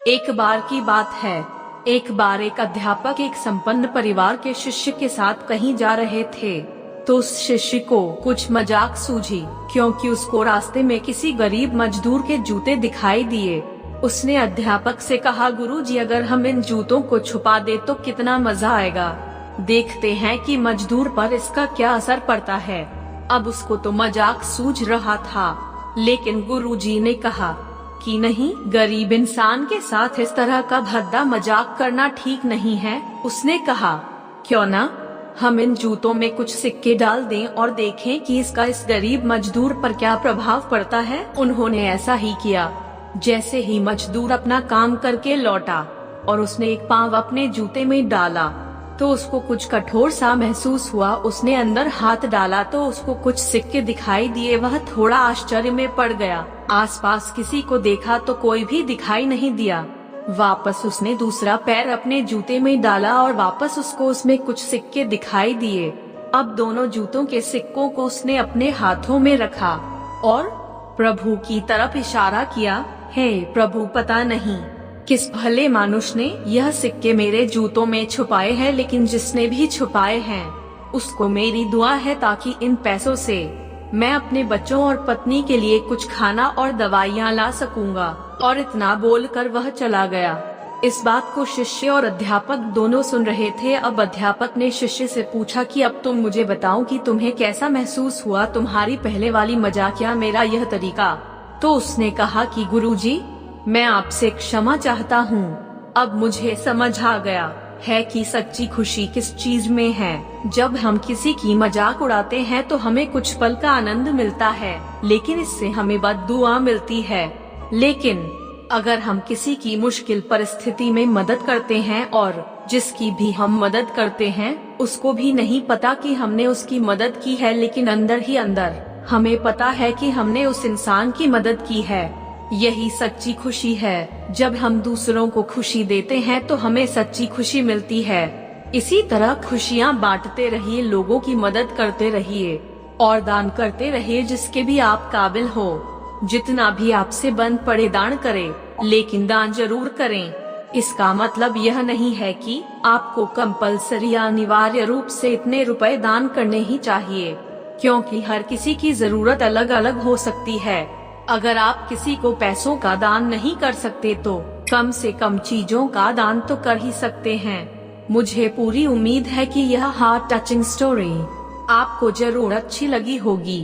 एक बार की बात है, एक बार एक अध्यापक एक संपन्न परिवार के शिष्य के साथ कहीं जा रहे थे। तो उस शिष्य को कुछ मजाक सूझी, क्योंकि उसको रास्ते में किसी गरीब मजदूर के जूते दिखाई दिए। उसने अध्यापक से कहा, गुरुजी, अगर हम इन जूतों को छुपा दे तो कितना मजा आएगा। देखते हैं कि मजदूर पर इसका क्या असर पड़ता है। अब उसको तो मजाक सूझ रहा था, लेकिन गुरुजी ने कहा कि नहीं, गरीब इंसान के साथ इस तरह का भद्दा मजाक करना ठीक नहीं है। उसने कहा, क्यों ना हम इन जूतों में कुछ सिक्के डाल दें और देखें कि इसका इस गरीब मजदूर पर क्या प्रभाव पड़ता है। उन्होंने ऐसा ही किया। जैसे ही मजदूर अपना काम करके लौटा और उसने एक पाँव अपने जूते में डाला तो उसको कुछ कठोर सा महसूस हुआ। उसने अंदर हाथ डाला तो उसको कुछ सिक्के दिखाई दिए। वह थोड़ा आश्चर्य में पड़ गया। आसपास किसी को देखा तो कोई भी दिखाई नहीं दिया। वापस उसने दूसरा पैर अपने जूते में डाला और वापस उसको उसमें कुछ सिक्के दिखाई दिए। अब दोनों जूतों के सिक्कों को उसने अपने हाथों में रखा और प्रभु की तरफ इशारा किया, हे प्रभु, पता नहीं किस भले मानुष ने यह सिक्के मेरे जूतों में छुपाए हैं, लेकिन जिसने भी छुपाए हैं उसको मेरी दुआ है ताकि इन पैसों से मैं अपने बच्चों और पत्नी के लिए कुछ खाना और दवाइयाँ ला सकूंगा। और इतना बोलकर वह चला गया। इस बात को शिष्य और अध्यापक दोनों सुन रहे थे। अब अध्यापक ने शिष्य से पूछा कि अब तुम मुझे बताओ कि तुम्हें कैसा महसूस हुआ, तुम्हारी पहले वाली मजाक या मेरा यह तरीका। तो उसने कहा कि गुरुजी, मैं आपसे क्षमा चाहता हूँ। अब मुझे समझ आ गया है कि सच्ची खुशी किस चीज में है। जब हम किसी की मजाक उड़ाते हैं तो हमें कुछ पल का आनंद मिलता है, लेकिन इससे हमें बद्दुआ मिलती है। लेकिन अगर हम किसी की मुश्किल परिस्थिति में मदद करते हैं और जिसकी भी हम मदद करते हैं उसको भी नहीं पता कि हमने उसकी मदद की है, लेकिन अंदर ही अंदर हमें पता है कि हमने उस इंसान की मदद की है, यही सच्ची खुशी है। जब हम दूसरों को खुशी देते हैं तो हमें सच्ची खुशी मिलती है। इसी तरह खुशियाँ बांटते रहिए, लोगों की मदद करते रहिए और दान करते रहिए जिसके भी आप काबिल हो। जितना भी आपसे बन पड़े दान करें, लेकिन दान जरूर करें। इसका मतलब यह नहीं है कि आपको कंपल्सरी या अनिवार्य रूप से इतने रुपए दान करने ही चाहिए, क्योंकि हर किसी की जरूरत अलग अलग हो सकती है। अगर आप किसी को पैसों का दान नहीं कर सकते तो कम से कम चीजों का दान तो कर ही सकते हैं। मुझे पूरी उम्मीद है कि यह हार्ट टचिंग स्टोरी आपको जरूर अच्छी लगी होगी।